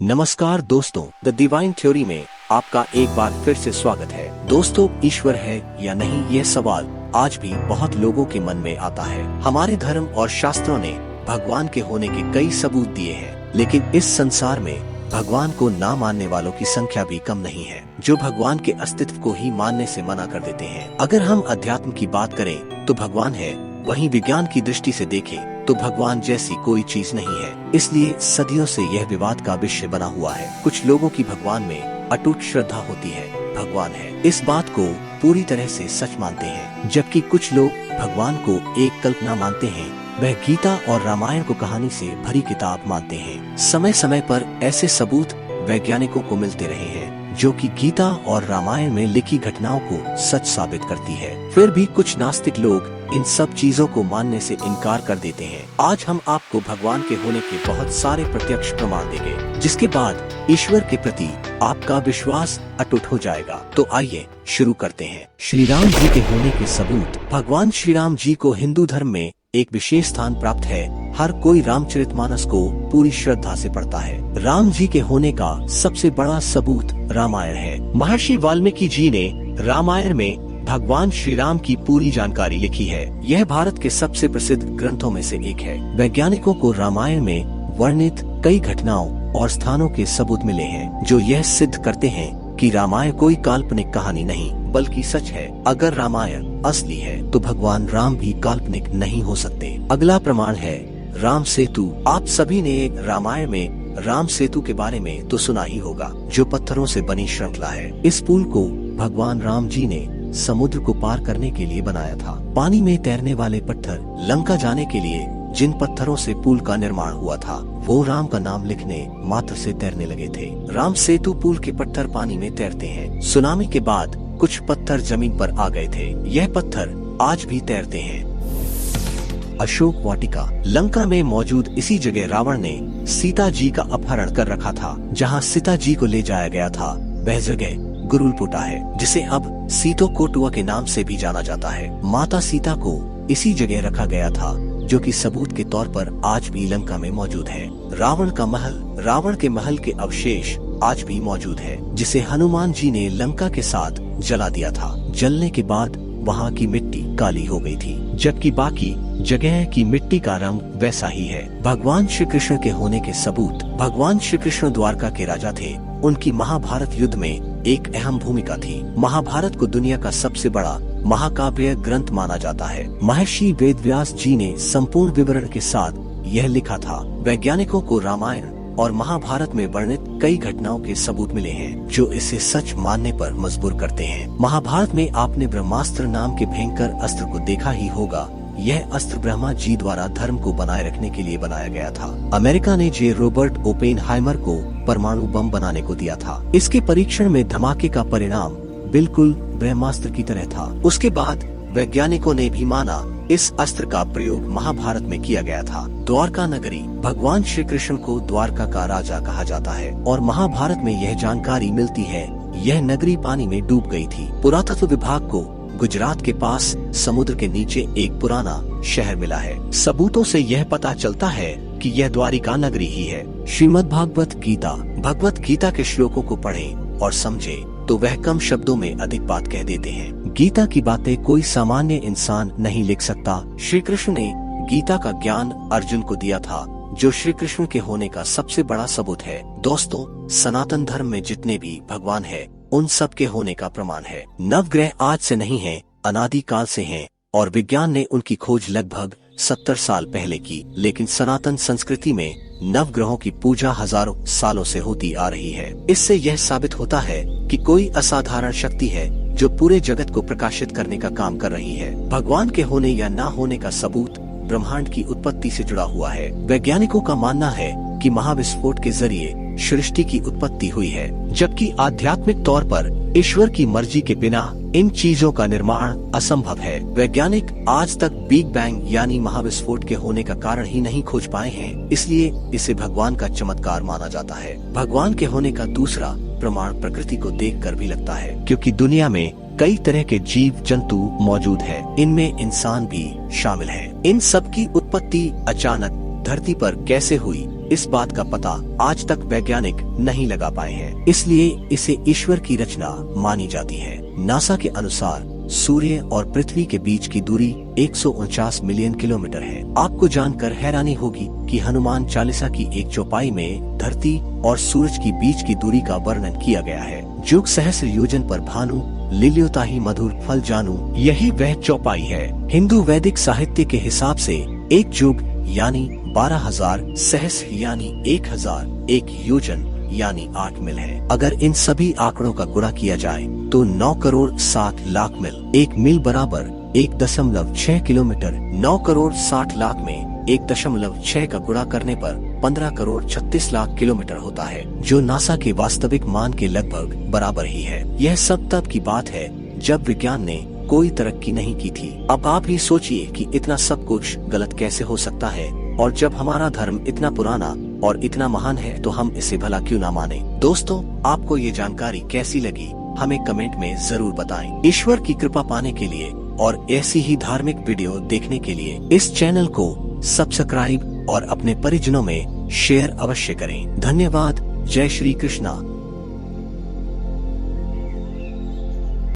नमस्कार दोस्तों, the divine theory में आपका एक बार फिर से स्वागत है। दोस्तों, ईश्वर है या नहीं, यह सवाल आज भी बहुत लोगों के मन में आता है। हमारे धर्म और शास्त्रों ने भगवान के होने के कई सबूत दिए हैं, लेकिन इस संसार में भगवान को ना मानने वालों की संख्या भी कम नहीं है, जो भगवान के अस्तित्व को ही मानने से मना कर देते हैं। अगर हम अध्यात्म की बात करें तो भगवान है, वहीं विज्ञान की दृष्टि से देखें तो भगवान जैसी कोई चीज नहीं है। इसलिए सदियों से यह विवाद का विषय बना हुआ है। कुछ लोगों की भगवान में अटूट श्रद्धा होती है, भगवान है, इस बात को पूरी तरह से सच मानते हैं, जबकि कुछ लोग भगवान को एक कल्पना मानते हैं, वह गीता और रामायण को कहानी से भरी किताब मानते हैं। समय समय पर ऐसे सबूत वैज्ञानिकों को मिलते रहे हैं, जो कि गीता और रामायण में लिखी घटनाओं को सच साबित करती है। फिर भी कुछ नास्तिक लोग इन सब चीजों को मानने से इनकार कर देते हैं। आज हम आपको भगवान के होने के बहुत सारे प्रत्यक्ष प्रमाण देंगे, जिसके बाद ईश्वर के प्रति आपका विश्वास अटूट हो जाएगा। तो आइए शुरू करते हैं। श्री राम जी के होने के सबूत। भगवान श्री राम जी को हिंदू धर्म में एक विशेष स्थान प्राप्त है। हर कोई रामचरितमानस को पूरी श्रद्धा से पढ़ता है। राम जी के होने का सबसे बड़ा सबूत रामायण है। महर्षि वाल्मीकि जी ने रामायण में भगवान श्री राम की पूरी जानकारी लिखी है। यह भारत के सबसे प्रसिद्ध ग्रंथों में से एक है। वैज्ञानिकों को रामायण में वर्णित कई घटनाओं और स्थानों के सबूत मिले हैं, जो यह सिद्ध करते हैं कि रामायण कोई काल्पनिक कहानी नहीं बल्कि सच है। अगर रामायण असली है तो भगवान राम भी काल्पनिक नहीं हो सकते। अगला प्रमाण है राम सेतु। आप सभी ने रामायण में राम सेतु के बारे में तो सुना ही होगा, जो पत्थरों से बनी श्रृंखला है। इस पुल को भगवान राम जी ने समुद्र को पार करने के लिए बनाया था। पानी में तैरने वाले पत्थर, लंका जाने के लिए जिन पत्थरों से पुल का निर्माण हुआ था, वो राम का नाम लिखने मात्र से तैरने लगे थे। राम सेतु पुल के पत्थर पानी में तैरते हैं। सुनामी के बाद कुछ पत्थर जमीन पर आ गए थे। यह पत्थर आज भी तैरते हैं। अशोक वाटिका। लंका में मौजूद इसी जगह रावण ने सीता जी का अपहरण कर रखा था। जहाँ सीता जी को ले जाया गया था, वह जगह गुरुलपुटा है, जिसे अब सीतो कोटुआ के नाम से भी जाना जाता है। माता सीता को इसी जगह रखा गया था, जो कि सबूत के तौर पर आज भी लंका में मौजूद है। रावण का महल। रावण के महल के अवशेष आज भी मौजूद है, जिसे हनुमान जी ने लंका के साथ जला दिया था। जलने के बाद वहाँ की मिट्टी काली हो गई थी, जबकि बाकी जगह की मिट्टी का रंग वैसा ही है। भगवान श्री कृष्ण के होने के सबूत। भगवान श्री कृष्ण द्वारका के राजा थे। उनकी महाभारत युद्ध में एक अहम भूमिका थी। महाभारत को दुनिया का सबसे बड़ा महाकाव्य ग्रंथ माना जाता है। महर्षि वेदव्यास जी ने संपूर्ण विवरण के साथ यह लिखा था। वैज्ञानिकों को रामायण और महाभारत में वर्णित कई घटनाओं के सबूत मिले हैं, जो इसे सच मानने पर मजबूर करते हैं। महाभारत में आपने ब्रह्मास्त्र नाम के भयंकर अस्त्र को देखा ही होगा। यह अस्त्र ब्रह्मा जी द्वारा धर्म को बनाए रखने के लिए बनाया गया था। अमेरिका ने जे रॉबर्ट ओपेनहाइमर को परमाणु बम बनाने को दिया था। इसके परीक्षण में धमाके का परिणाम बिल्कुल ब्रह्मास्त्र की तरह था। उसके बाद वैज्ञानिकों ने भी माना इस अस्त्र का प्रयोग महाभारत में किया गया था। द्वारका नगरी। भगवान श्री कृष्ण को द्वारका का राजा कहा जाता है, और महाभारत में यह जानकारी मिलती है यह नगरी पानी में डूब गई थी। पुरातत्व विभाग को गुजरात के पास समुद्र के नीचे एक पुराना शहर मिला है। सबूतों से यह पता चलता है कि यह द्वारिका नगरी ही है। श्रीमद् भागवत गीता। भगवत गीता के श्लोकों को पढ़ें और समझें तो वह कम शब्दों में अधिक बात कह देते हैं। गीता की बातें कोई सामान्य इंसान नहीं लिख सकता। श्री कृष्ण ने गीता का ज्ञान अर्जुन को दिया था, जो श्री कृष्ण के होने का सबसे बड़ा सबूत है। दोस्तों, सनातन धर्म में जितने भी भगवान है, उन सब के होने का प्रमाण है। नवग्रह आज से नहीं है, अनादि काल से हैं, और विज्ञान ने उनकी खोज लगभग 70 साल पहले की। लेकिन सनातन संस्कृति में नवग्रहों की पूजा हजारों सालों से होती आ रही है। इससे यह साबित होता है कि कोई असाधारण शक्ति है जो पूरे जगत को प्रकाशित करने का काम कर रही है। भगवान के होने या ना होने का सबूत ब्रह्मांड की उत्पत्ति से जुड़ा हुआ है। वैज्ञानिकों का मानना है कि महाविस्फोट के जरिए सृष्टि की उत्पत्ति हुई है, जबकि आध्यात्मिक तौर पर ईश्वर की मर्जी के बिना इन चीजों का निर्माण असंभव है। वैज्ञानिक आज तक बिग बैंग यानी महाविस्फोट के होने का कारण ही नहीं खोज पाए हैं, इसलिए इसे भगवान का चमत्कार माना जाता है। भगवान के होने का दूसरा प्रमाण प्रकृति को देखकर भी लगता है, क्योंकि दुनिया में कई तरह के जीव जंतु मौजूद हैं। इनमें इंसान भी शामिल है। इन सब की उत्पत्ति अचानक धरती पर कैसे हुई, इस बात का पता आज तक वैज्ञानिक नहीं लगा पाए हैं, इसलिए इसे ईश्वर की रचना मानी जाती है। नासा के अनुसार सूर्य और पृथ्वी के बीच की दूरी 149 मिलियन किलोमीटर है। आपको जानकर हैरानी होगी कि हनुमान चालीसा की एक चौपाई में धरती और सूरज की बीच की दूरी का वर्णन किया गया है। जुग सहस्र योजन पर भानु लिल्योताहि मधुर फल जानू, यही वह चौपाई है। हिंदू वैदिक साहित्य के हिसाब से एक जुग यानी 12,000, सहस्र यानी 1,000, एक योजन यानी 8 मील है। अगर इन सभी आंकड़ों का गुणा किया जाए तो 9 करोड़ 7 लाख मील। एक मील बराबर 1.6 किलोमीटर। 9 करोड़ 60 लाख में 1.6 का गुणा करने पर 15 करोड़ 36 लाख किलोमीटर होता है, जो नासा के वास्तविक मान के लगभग बराबर ही है। यह सब तब की बात है जब विज्ञान ने कोई तरक्की नहीं की थी। अब आप ही सोचिए कि इतना सब कुछ गलत कैसे हो सकता है, और जब हमारा धर्म इतना पुराना और इतना महान है तो हम इसे भला क्यों ना माने। दोस्तों, आपको ये जानकारी कैसी लगी हमें कमेंट में जरूर बताएं। ईश्वर की कृपा पाने के लिए और ऐसी ही धार्मिक वीडियो देखने के लिए इस चैनल को सब्सक्राइब और अपने परिजनों में शेयर अवश्य करें। धन्यवाद। जय श्री कृष्णा।